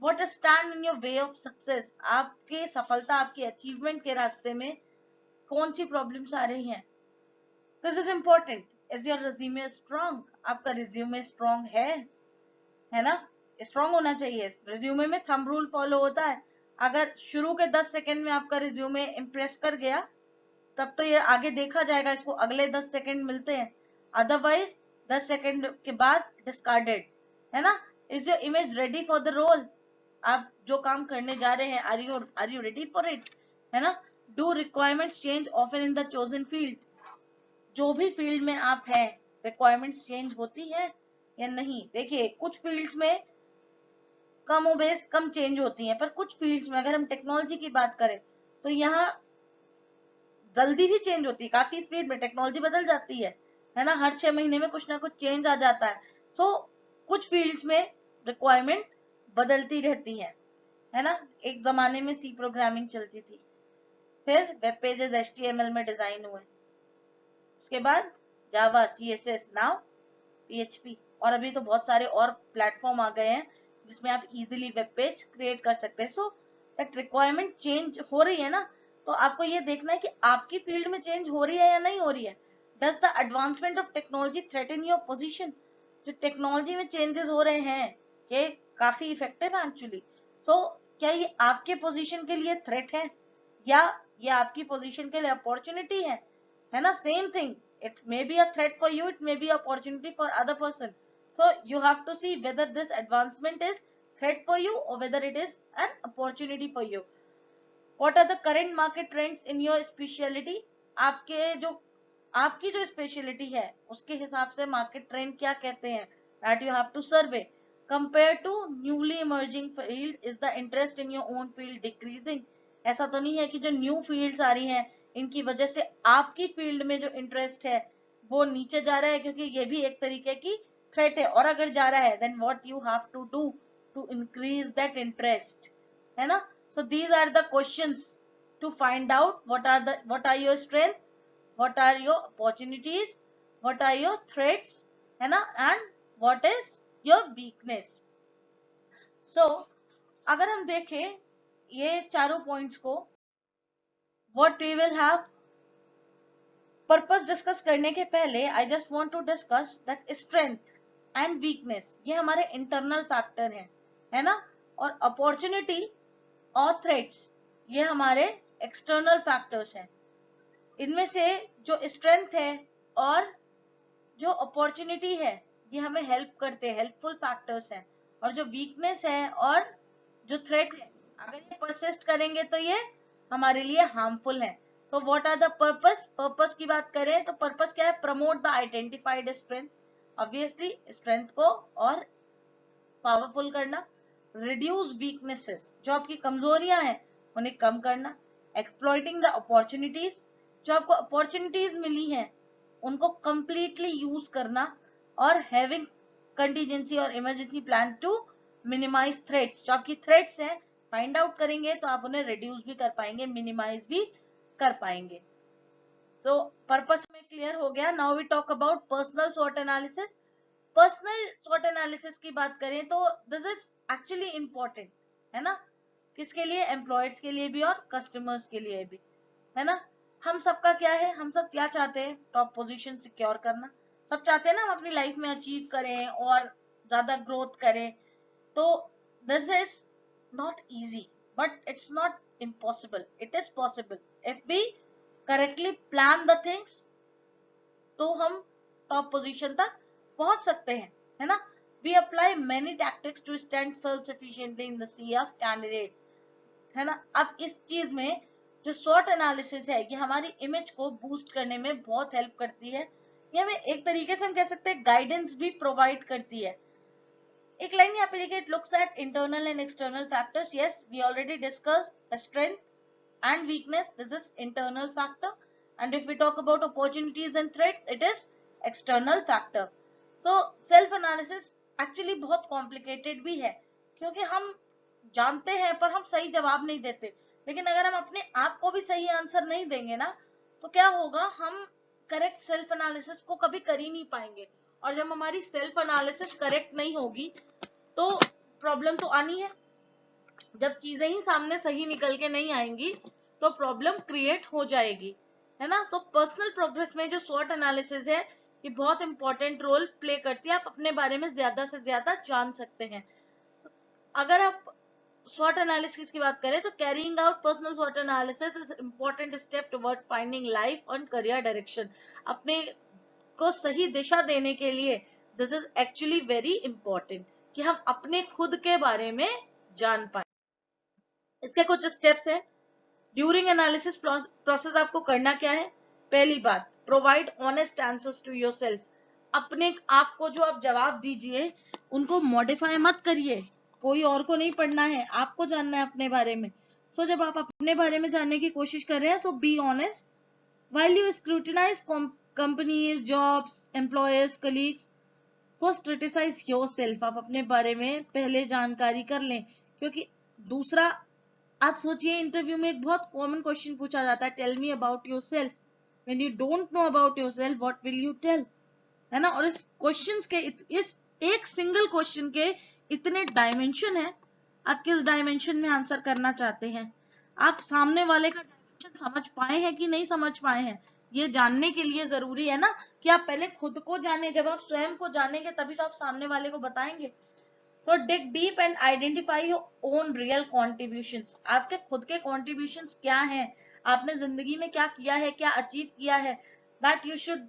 What stand in your way of success? आपके सफलता, आपकी अचीवमेंट के रास्ते में कौन सी प्रॉब्लम्स आ रही हैं? This is important. Is your resume strong? आपका रिज्यूमे स्ट्रांग है ना। स्ट्रांग होना चाहिए। रिज्यूमे में थंब रूल फॉलो होता है। अगर शुरू के 10 सेकंड में आपका रिज्यूमे इम्प्रेस कर गया, तब तो ये आगे देखा जाएगा, इसको अगले 10 सेकंड मिलते हैं। अदरवाइज 10 सेकंड के बाद डिस्कार्डेड, है ना। Is your image ready for the role? आप जो काम करने जा रहे हैं, are you ready for it, है ना। Do requirements change often in the chosen field? जो भी फील्ड में आप हैं, रिक्वायरमेंट्स चेंज होती है या नहीं? देखिए, कुछ फील्ड्स में कम बेस कम चेंज होती हैं, पर कुछ फील्ड्स में, अगर हम टेक्नोलॉजी की बात करें, तो यहाँ जल्दी भी चेंज होती है, काफी स्पीड में टेक्नोलॉजी बदल जाती है ना। हर 6 महीने में कुछ ना कुछ चेंज आ जाता है। सो कुछ फील्ड्स में रिक्वायरमेंट बदलती रहती है ना। एक जमाने में सी प्रोग्रामिंग चलती थी, फिर वेब पेजेस HTML में डिजाइन हुए, उसके बाद जावा, CSS, नाउ PHP, और अभी तो बहुत सारे और प्लेटफॉर्म आ गए हैं जिसमें आप इजीली वेब पेज क्रिएट कर सकते हैं। सो दैट रिक्वायरमेंट चेंज हो रही है ना, तो आपको ये देखना है कि आपकी फील्ड में चेंज हो रही है या नहीं हो रही है। Does the advancement of technology threaten your position? जो टेक्नोलॉजी में चेंजेस हो रहे हैं, ये काफी इफेक्टिव है एक्चुअली। सो क्या ये आपके पोजीशन के लिए थ्रेट है, या ये आपकी पोजीशन के लिए अपॉर्चुनिटी है ना। Same thing, it may be a threat for you, it may be opportunity for other person. So you have to see whether this advancement is threat for you or whether it is an opportunity for you. What are the current market trends in your specialty? आपकी जो speciality है उसके हिसाब से market trend क्या कहते हैं, that you have to survey. Compared to newly emerging field, is the interest in your own field decreasing? ऐसा तो नहीं है कि जो न्यू फील्ड्स आ रही हैं इनकी वजह से आपकी फील्ड में जो इंटरेस्ट है वो नीचे जा रहा है, क्योंकि ये भी एक तरीके की थ्रेट है। और अगर जा रहा है, then what you have to do to increase that interest, है ना। So these are the questions to find out what are your strength, what are your opportunities, what are your threats, है ना, and what is your weakness. So अगर हम देखें ये चारों points को, what we will have, purpose discuss करने के पहले I just want to discuss that strength and weakness ये हमारे इंटरनल फैक्टर है ना, और अपॉर्चुनिटी और थ्रेट्स ये हमारे एक्सटर्नल फैक्टर्स हैं। इनमें से जो स्ट्रेंथ है और जो अपॉर्चुनिटी है ये हमें हेल्प करते हैं, हेल्पफुल फैक्टर्स हैं, और जो वीकनेस है और जो थ्रेट है अगर ये परसिस्ट करेंगे तो ये हमारे लिए हार्मफुल है। So what are the purpose की बात करें तो पर्पस क्या है? Promote the identified strength, obviously strength को और पावरफुल करना। रिड्यूस वीकनेसेस, जो आपकी कमजोरियां हैं उन्हें कम करना। एक्सप्लॉइटिंग द अपॉर्चुनिटीज, जो आपको अपॉर्चुनिटीज मिली हैं उनको कंप्लीटली यूज करना। और हैविंग कंटीजेंसी और emergency plan to minimise threats, जो आपकी थ्रेट्स हैं फाइंड आउट करेंगे तो आप उन्हें रिड्यूस भी कर पाएंगे, मिनिमाइज भी कर पाएंगे। सो पर्पस में क्लियर हो गया। Now we talk about personal स्वॉट एनालिसिस। पर्सनल स्वॉट एनालिसिस की बात करें तो दिस इज एक्चुअली इंपॉर्टेंट, है ना। किसके लिए? एम्प्लॉयर्स के लिए भी और कस्टमर्स के लिए भी, है ना। हम सबका क्या है, हम सब क्या चाहते हैं? टॉप पोजीशन सिक्योर करना, सक्सेसफुल ग्रोथ, है ना। सो पर्सनल स्वॉट एनालिसिस सब चाहते हैं ना हम अपनी लाइफ में अचीव करें और ज्यादा ग्रोथ करें, तो this is not easy, but it's not impossible, it is possible if we correctly plan the things, तो हम टॉप पोजीशन तक पहुंच सकते हैं, है ना। we apply many tactics to stand self sufficiently in the sea of candidates, है ना। अब इस चीज में जो SWOT एनालिसिस है ये हमारी इमेज को बूस्ट करने में बहुत हेल्प करती है, ये हमें एक तरीके से हम कह सकते हैं गाइडेंस भी प्रोवाइड करती है। एक लाइन यहाँ पे लिखे, it looks at internal and external factors. Yes, we already discussed the strength and weakness. This is internal factor. And if we talk about opportunities and threats, it is external factor. So self analysis actually बहुत complicated भी है, क्योंकि हम जानते हैं पर हम सही जवाब नहीं देते। लेकिन अगर हम अपने आप को भी सही आंसर नहीं देंगे ना, तो क्या होगा, हम करेक्ट सेल्फ एनालिसिस को कभी कर ही नहीं पाएंगे। और जब हमारी सेल्फ एनालिसिस करेक्ट नहीं होगी तो प्रॉब्लम तो आनी है। जब चीजें ही सामने सही निकल के नहीं आएंगी तो प्रॉब्लम क्रिएट हो जाएगी, है ना। तो पर्सनल प्रोग्रेस में जो SWOT एनालिसिस है ये बहुत इंपॉर्टेंट रोल प्ले करती है। आप अपने बारे में ज्यादा से ज्यादा जान सकते हैं। अगर आप SWOT एनालिसिस की बात करें तो carrying out personal SWOT analysis is important step toward finding life and career direction. अपने को सही दिशा देने के लिए this is actually very important कि हम अपने खुद के बारे में जान पाए। इसके कुछ स्टेप्स है। ड्यूरिंग एनालिसिस प्रोसेस आपको करना क्या है? पहली बात, provide honest answers to yourself. अपने आप को जो आप जवाब दीजिए उनको मॉडिफाई मत करिए, कोई और को नहीं पढ़ना है, आपको जानना है अपने बारे में। सो जब आप अपने बारे में जानने की कोशिश कर रहे हैं, so be honest. While you scrutinize companies, jobs, employers, colleagues, first criticize yourself. आप अपने बारे में पहले जानकारी कर लें, क्योंकि दूसरा, आप सोचिए इंटरव्यू में एक बहुत कॉमन क्वेश्चन पूछा जाता है, tell me about yourself. When you don't know about yourself, what will you tell, है ना। और इस क्वेश्चंस के इस एक सिंगल क्वेश्चन के इतने डायमेंशन है, आप किस डायमेंशन में आंसर करना चाहते हैं, आप सामने वाले का डायमेंशन समझ पाए हैं कि नहीं समझ पाए हैं, ये जानने के लिए जरूरी है ना कि आप पहले खुद को जाने। जब आप स्वयं को जानेंगे तभी तो आप सामने वाले को बताएंगे। So dig deep and identify your own real contributions. आपके खुद के contributions क्या हैं, आपने जिंदगी में क्या किया है, क्या अचीव किया है, that you should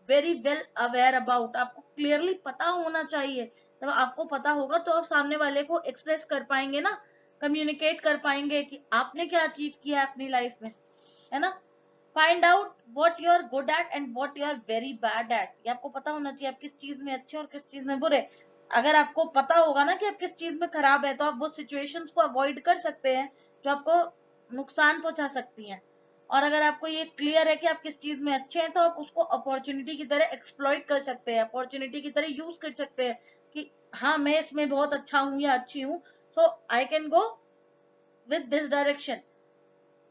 very well aware about. आपको clearly पता होना चाहिए। जब आपको पता होगा तो आप सामने वाले को express कर पाएंगे ना, communicate कर पाएंगे कि आपने क्या अचीव किया है अपनी लाइफ में, है ना। Find out what you are good at and what you are very bad at. ये आपको पता होना चाहिए आप किस चीज में अच्छे और किस चीज में बुरे। अगर आपको पता होगा ना कि आप किस चीज में खराब है, तो आप वो सिचुएशंस को अवॉइड कर सकते हैं जो आपको नुकसान पहुंचा सकती हैं। और अगर आपको ये क्लियर है कि आप किस चीज में अच्छे हैं, तो आप उसको अपॉर्चुनिटी की तरह एक्सप्लॉइट कर सकते हैं, अपॉर्चुनिटी की तरह यूज कर सकते हैं कि हाँ मैं इसमें बहुत अच्छा हूँ या अच्छी हूँ, so I can go with this direction,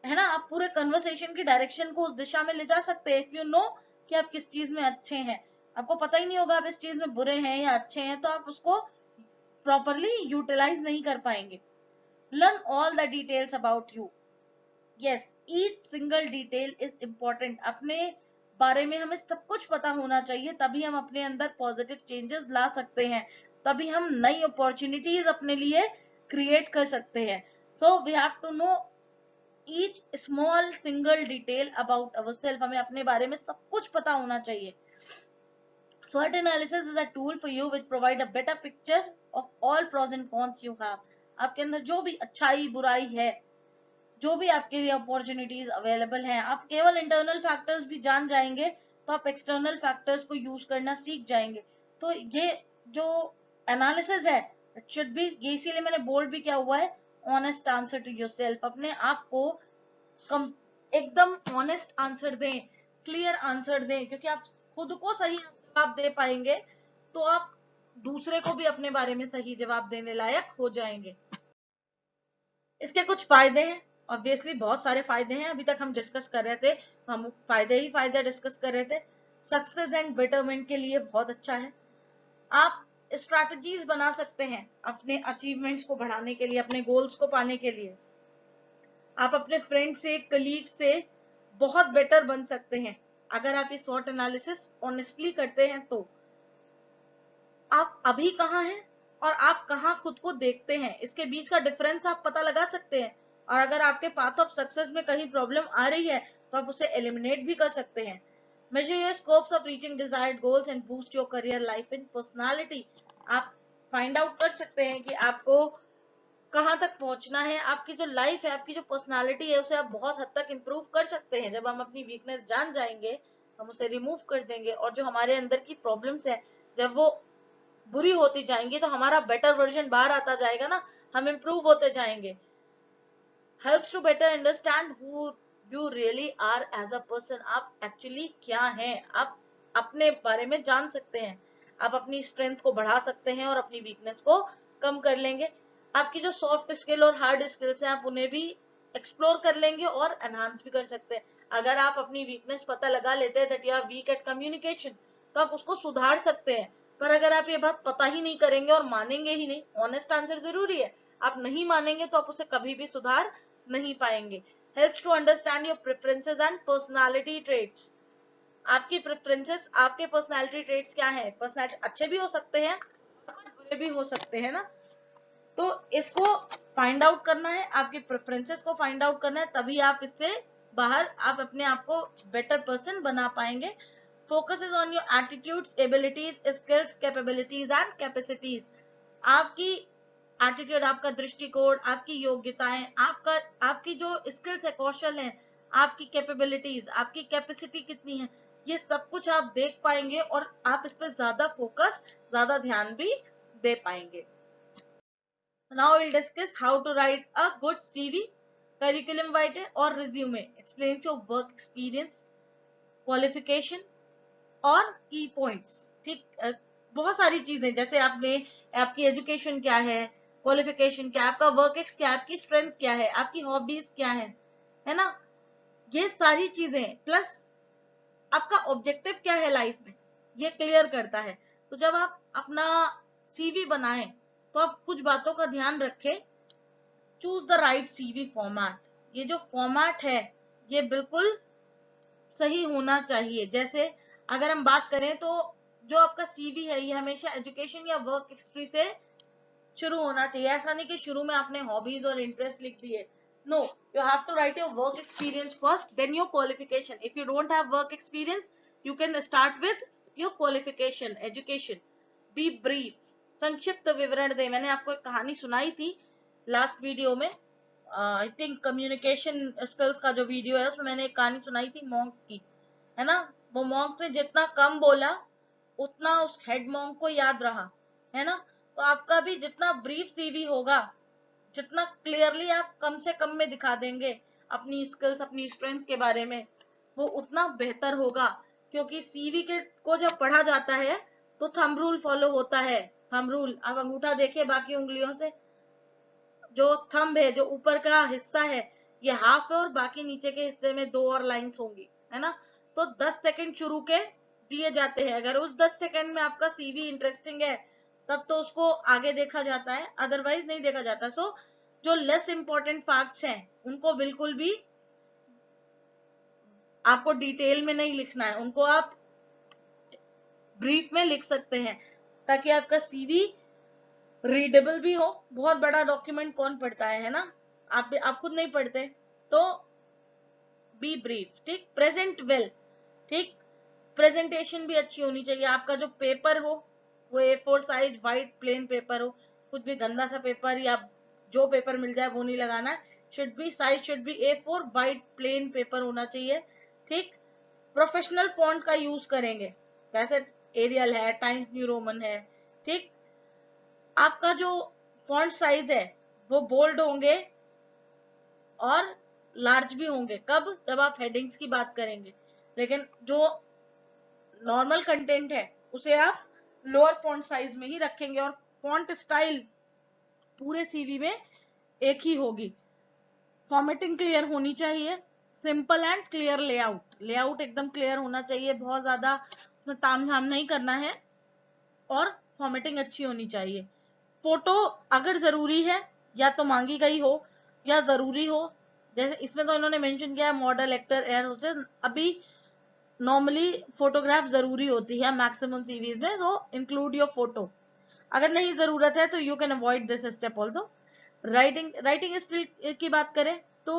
है ना। आप पूरे कन्वर्सेशन की डायरेक्शन को उस दिशा में ले जा सकते हैं। इफ यू नो कि आप किस चीज में अच्छे हैं, आपको पता ही नहीं होगा आप इस चीज में बुरे हैं या अच्छे हैं, तो आप उसको प्रॉपरली यूटिलाइज नहीं कर पाएंगे। Learn all the details about you. Yes, each single detail is important. अपने बारे में हमें सब कुछ पता होना चाहिए, तभी हम अपने अंदर पॉजिटिव चेंजेस ला सकते हैं, तभी हम नई अपॉर्चुनिटीज अपने लिए क्रिएट कर सकते हैं। So we have to know each small single detail about ourselves. हमें अपने बारे में सब कुछ पता होना चाहिए। SWOT analysis is a tool for you which provide a better picture of all pros and cons you have. आपके अंदर जो भी अच्छाई बुराई है, जो भी आपके लिए अपॉर्चुनिटीज अवेलेबल हैं, आप केवल इंटरनल फैक्टर्स भी जान जाएंगे तो आप एक्सटर्नल फैक्टर्स को यूज करना सीख जाएंगे। तो ये जो एनालिसिस है, इट शुड बी, ये इसीलिए मैंने बोल्ड भी किया हुआ है, ऑनेस्ट आंसर टू योरसेल्फ। अपने आप को एकदम ऑनेस्ट आंसर दें, क्लियर आंसर दें, क्योंकि आप खुद को सही जवाब दे पाएंगे तो आप दूसरे को भी अपने बारे में सही जवाब देने लायक हो जाएंगे। इसके कुछ फायदे हैं, ऑब्वियसली बहुत सारे फायदे हैं, अभी तक हम डिस्कस कर रहे थे, हम फायदे ही फायदे डिस्कस कर रहे थे। सक्सेस एंड बेटरमेंट के लिए बहुत अच्छा है। आप स्ट्रैटेजीज बना सकते हैं अपने अचीवमेंट्स को बढ़ाने के लिए, अपने गोल्स को पाने के लिए। आप अपने फ्रेंड से, कलीग से बहुत बेटर बन सकते हैं अगर आप ये SWOT एनालिसिस ऑनेस्टली करते हैं तो आप अभी कहाँ हैं और आप कहाँ खुद को देखते हैं, इसके बीच का डिफरेंस आप पता लगा सकते हैं। और अगर आपके पाथ ऑफ सक्सेस में कहीं प्रॉब्लम आ रही है तो आप उसे एलिमिनेट भी कर सकते हैं। Major your scopes of reaching desired goals and boost your career life in personality. आप फाइंड आउट कर सकते हैं कि आपको कहाँ तक पहुंचना है। आपकी जो लाइफ है, आपकी जो पर्सनालिटी है, उसे आप बहुत हद तक इंप्रूव कर सकते हैं। जब हम अपनी वीकनेस जान जाएंगे हम उसे रिमूव कर देंगे, और जो हमारे अंदर की प्रॉब्लम्स है जब वो बुरी होती जाएंगी तो हमारा बेटर वर्जन बाहर आता जाएगा ना, हम इंप्रूव होते जाएंगे। Helps to better understand who you really are as a person. आप एक्चुअली क्या हैं, आप अपने बारे में जान सकते हैं। आप अपनी स्ट्रेंथ को बढ़ा सकते हैं और अपनी वीकनेस को कम कर लेंगे। आपकी जो सॉफ्ट स्किल और हार्ड स्किल्स हैं आप उन्हें भी एक्सप्लोर कर लेंगे और एनहांस भी कर सकते हैं। अगर आप अपनी वीकनेस पता लगा लेते हैं that you are weak at communication, तो आप उसको सुधार सकते हैं। पर अगर आप ये बात पता ही नहीं करेंगे और मानेंगे ही नहीं, ऑनेस्ट आंसर जरूरी है, आप नहीं मानेंगे तो आप उसे कभी भी सुधार नहीं पाएंगे। Helps to understand your preferences and personality traits. आपकी प्रेफरेंसेस, आपके पर्सनालिटी ट्रेट्स क्या है। पर्सनालिटी अच्छे भी हो सकते हैं और बुरे भी हो सकते हैं ना, तो इसको फाइंड आउट करना है, आपके प्रेफरेंसेस को फाइंड आउट करना है, तभी आप इससे बाहर आप अपने आप को बेटर पर्सन बना पाएंगे। Focuses on your attitudes, abilities, skills, capabilities and capacities. आपकी एटीट्यूड, आपका दृष्टिकोण, आपकी योग्यताएं, आपकी जो स्किल्स है, कौशल है, आपकी कैपेबिलिटीज, आपकी कैपेसिटी कितनी है, ये सब कुछ आप देख पाएंगे और आप इस पर ज्यादा फोकस, ज्यादा ध्यान भी दे पाएंगे। Now we'll discuss how to write a good CV, curriculum vitae or resume. Explains your work experience, qualification और की पॉइंट्स। ठीक, बहुत सारी चीजें, जैसे आपने आपकी एजुकेशन क्या है, क्वालिफिकेशन क्या है, आपका वर्क एक्स क्या है, आपकी स्ट्रेंथ क्या है, आपकी हॉबीज क्या है ना, ये सारी चीजें प्लस आपका ऑब्जेक्टिव क्या है लाइफ में, ये क्लियर करता है। तो जब आप अपना सीवी बनाएं तो आप कुछ बातों का ध्यान रखें। Choose the right CV format. ये जो फॉर्मेट है ये बिल्कुल सही होना चाहिए। जैसे अगर हम बात करें तो जो आपका सीवी है ये हमेशा एजुकेशन या वर्क हिस्ट्री से शुरू होना चाहिए। ऐसा नहीं कि शुरू में आपने हॉबीज और इंटरेस्ट लिख दिए। No, you have to write your work experience first, then your qualification. If you don't have work experience you can start with your qualification, education. Be brief, संक्षिप्त विवरण दे। मैंने आपको एक कहानी सुनाई थी लास्ट वीडियो में, आई थिंक कम्युनिकेशन स्किल्स का जो वीडियो है उसमें मैंने एक कहानी सुनाई थी मॉन्क की, है ना। वो मॉन्क ने जितना कम बोला उतना उस हेड मॉन्क को याद रहा, है ना। तो आपका भी जितना ब्रीफ सीवी होगा, जितना क्लियरली आप कम से कम में दिखा देंगे अपनी स्किल्स, अपनी स्ट्रेंथ के बारे में, वो उतना बेहतर होगा। क्योंकि सीवी के को जब पढ़ा जाता है तो थंब रूल फॉलो होता है। थंब रूल, आप अंगूठा देखिए, बाकी उंगलियों से जो थंब है, जो ऊपर का हिस्सा है ये हाफ है और बाकी नीचे के हिस्से में 2 और लाइंस होंगी, है ना। तो 10 सेकंड शुरू के दिए जाते हैं। अगर उस 10 सेकंड में आपका सीवी इंटरेस्टिंग है तब तो उसको आगे देखा जाता है, अदरवाइज नहीं देखा जाता। सो जो लेस इंपॉर्टेंट फैक्ट्स हैं उनको बिल्कुल भी आपको डिटेल में नहीं लिखना है, उनको आप ब्रीफ में लिख सकते हैं ताकि आपका सीवी रीडेबल भी हो। बहुत बड़ा डॉक्यूमेंट कौन पढ़ता है ना, आप खुद नहीं पढ़ते। तो बी ब्रीफ, ठीक। प्रेजेंट वेल, ठीक। प्रेजेंटेशन भी अच्छी होनी चाहिए। आपका जो पेपर हो वो A4 size white plain paper हो, कुछ भी गंदा सा पेपर या जो पेपर मिल जाए वो नहीं लगाना है। Should be size should be A4 white plain paper होना चाहिए, ठीक। प्रोफेशनल फॉन्ट का यूज करेंगे, वैसे एरियल है, टाइम्स न्यू रोमन है, ठीक। आपका जो फॉन्ट साइज है वो बोल्ड होंगे और लार्ज भी होंगे। कब? जब आप हेडिंग्स की बात करेंगे। लेकिन जो नॉर्मल कंटेंट है उसे आप लोअर फॉन्ट साइज में ही रखेंगे और फॉन्ट स्टाइल पूरे सीवी में एक ही होगी। फॉर्मेटिंग क्लियर होनी चाहिए, simple and clear layout, layout एकदम क्लियर होना चाहिए, बहुत ज्यादा तामझाम नहीं करना है और फॉर्मेटिंग अच्छी होनी चाहिए। फोटो अगर जरूरी है या तो मांगी गई हो या जरूरी हो, जैसे इसमें तो इन्होंने मेंशन किया है मॉडल, एक्टर, एयर होस्टेस। अभी नॉर्मली फोटोग्राफ जरूरी होती है मैक्सिमम सीवीज में, so इंक्लूड योर फोटो. अगर नहीं जरूरत है तो you can avoid this step also. Writing skill की बात करें तो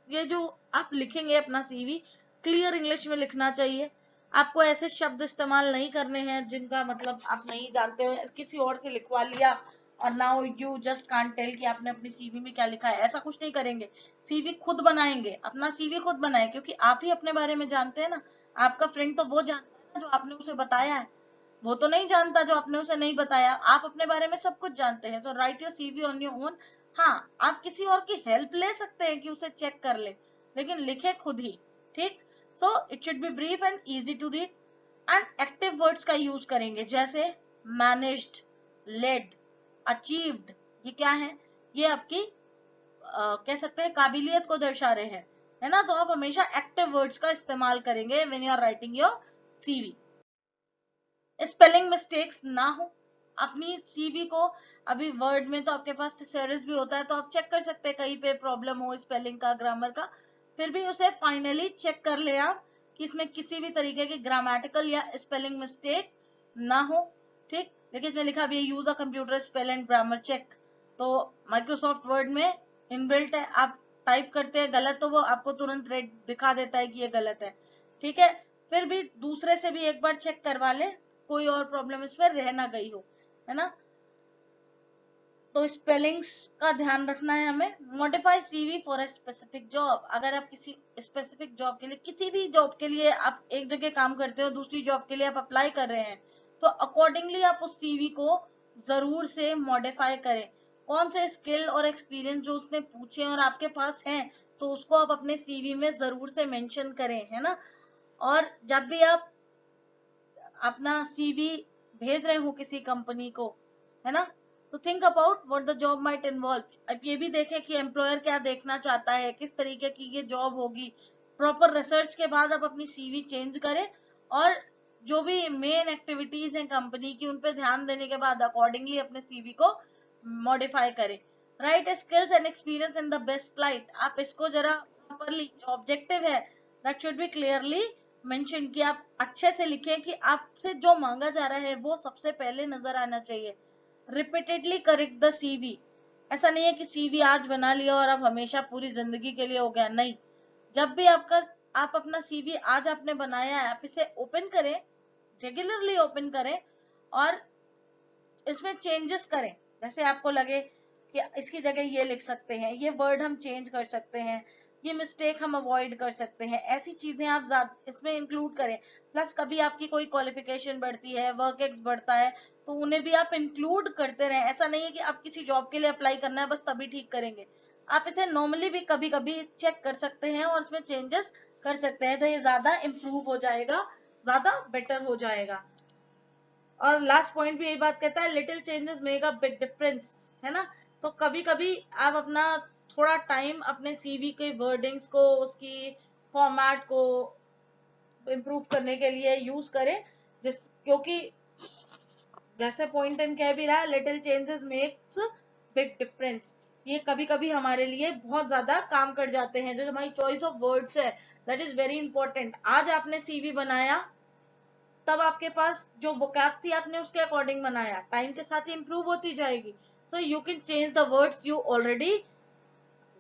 ये जो आप लिखेंगे अपना सीवी, क्लियर इंग्लिश में लिखना चाहिए. आपको ऐसे शब्द इस्तेमाल नहीं करने हैं जिनका मतलब आप नहीं जानते हो, किसी और से लिखवा लिया और now you just can't tell कि आपने अपनी सीवी में क्या लिखा है. ऐसा कुछ नहीं करेंगे. सीवी खुद बनाएंगे, अपना सीवी खुद बनाए, क्योंकि आप ही अपने बारे में जानते हैं ना. आपका फ्रेंड तो वो जानता है जो आपने उसे बताया है, वो तो नहीं जानता जो आपने उसे नहीं बताया. आप अपने बारे में सब कुछ जानते हैं. So write your CV on your own. हाँ, आप किसी और की हेल्प ले सकते हैं कि उसे चेक कर ले, लेकिन लिखे खुद ही. ठीक. So it should be brief and easy to read. And active words का यूज करेंगे, जैसे मैनेज्ड, लेड, अचीव्ड. ये क्या है? ये आपकी कह सकते हैं काबिलियत को दर्शा रहे हैं, है ना. तो आप हमेशा एक्टिव वर्ड्स का इस्तेमाल करेंगे when you are writing your CV. Spelling mistakes ना हो अपनी सीवी को. अभी वर्ड में तो आपके पास थिसॉरस भी होता है, तो आप चेक कर सकते हैं कहीं पे प्रॉब्लम हो स्पेलिंग का, ग्रामर का. फिर भी उसे फाइनली चेक कर ले आप कि इसमें किसी भी तरीके की ग्रामेटिकल या स्पेलिंग मिस्टेक ना हो. ठीक. देखिए इसमें लिखा भी है use a computer spell and grammar check. तो माइक्रोसॉफ्ट वर्ड में इनबिल्ट है, आप टाइप करते हैं गलत तो वो आपको तुरंत रेड दिखा देता है कि ये गलत है. ठीक है. फिर भी दूसरे से भी एक बार चेक करवा ले, कोई और प्रॉब्लम इसमें रह ना गई हो, है ना. तो स्पेलिंग्स का ध्यान रखना है हमें. Modify CV for a specific job. अगर आप किसी स्पेसिफिक जॉब के लिए, किसी भी जॉब के लिए आप एक जगह काम करते हो, दूसरी जॉब के लिए आप अप्लाई कर रहे हैं, तो अकॉर्डिंगली आप उस सीवी को जरूर से मॉडिफाई करें. कौन से स्किल और एक्सपीरियंस जो उसने पूछे और आपके पास हैं, तो उसको आप अपने सीवी में जरूर से मेंशन करें, है ना. और जब भी आप अपना सीवी भेज रहे हो किसी कंपनी को, है ना, तो think about what the job might involve. अब ये भी देखें कि एम्प्लॉयर क्या देखना चाहता है, किस तरीके की ये जॉब होगी. प्रॉपर रिसर्च के बाद आप अपनी सीवी चेंज करें, और जो भी मेन एक्टिविटीज हैं कंपनी की, उन पे ध्यान देने के बाद अकॉर्डिंगली अपने सीवी को मॉडिफाई करें. Right skills and experience in the best light. आप इसको जरा प्रॉपरली, जो ऑब्जेक्टिव है that should be clearly mention, कि आप अच्छे से लिखें कि आपसे जो मांगा जा रहा है वो सबसे पहले नजर आना चाहिए. Repeatedly correct the CV. ऐसा नहीं है कि सीवी आज बना लिया और अब हमेशा पूरी जिंदगी के लिए हो गया, नहीं. जब भी आप अपना सीवी आज आपने बनाया है, आप इसे ओपन करें, रेगुलरली ओपन करें, और इसमें चेंजेस करें. जैसे आपको लगे कि इसकी जगह ये लिख सकते हैं, ये वर्ड हम चेंज कर सकते हैं, ये मिस्टेक हम अवॉइड कर सकते हैं, ऐसी चीजें आप इसमें इंक्लूड करें. प्लस कभी आपकी कोई क्वालिफिकेशन बढ़ती है, वर्क एक्स बढ़ता है, तो उन्हें भी आप इंक्लूड करते रहें. ऐसा नहीं है कि आप किसी जॉब के लिए अप्लाई करना है बस तभी ठीक करेंगे. आप इसे नॉर्मली भी कभी कभी चेक कर सकते हैं और इसमें चेंजेस कर सकते हैं, तो ये ज्यादा इम्प्रूव हो जाएगा, ज्यादा बेटर हो जाएगा. और लास्ट पॉइंट भी यही बात कहता है, little changes make a big difference, है ना. तो कभी कभी आप अपना थोड़ा टाइम अपने सीवी के वर्डिंग्स को, उसकी फॉर्मेट को इम्प्रूव करने के लिए यूज करें, क्योंकि जैसे पॉइंट इन कह भी रहा है, little changes makes big difference. ये कभी कभी हमारे लिए बहुत ज्यादा काम कर जाते हैं. जो हमारी चॉइस ऑफ वर्ड्स है, दैट इज वेरी इंपॉर्टेंट. आज आपने सीवी बनाया, तब आपके पास जो वोकैब थी आपने उसके अकॉर्डिंग बनाया, टाइम के साथ ही इंप्रूव होती जाएगी. So you can change the words you already,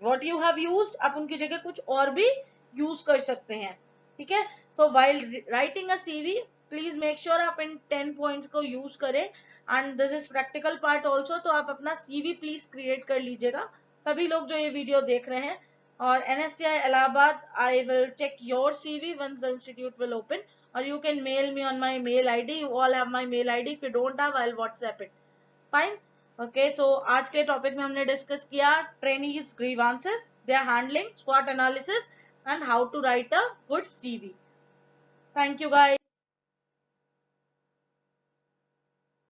what you have used, आप उनकी जगह कुछ और भी यूज कर सकते हैं. ठीक है. सो while writing a CV, please make sure आप इन 10 पॉइंट्स को यूज करें. And this is practical part also. तो आप अपना सीवी प्लीज क्रिएट कर लीजिएगा, सभी लोग जो ये वीडियो देख रहे हैं. और NSTI Allahabad, I will check your CV once the institute will open, or you can mail me on my mail ID. You all have my mail ID. If you don't have, I'll WhatsApp it. Fine. Okay. So आज के topic में हमने discuss किया trainees grievances, their handling, SWOT analysis, and how to write a good CV. Thank you guys.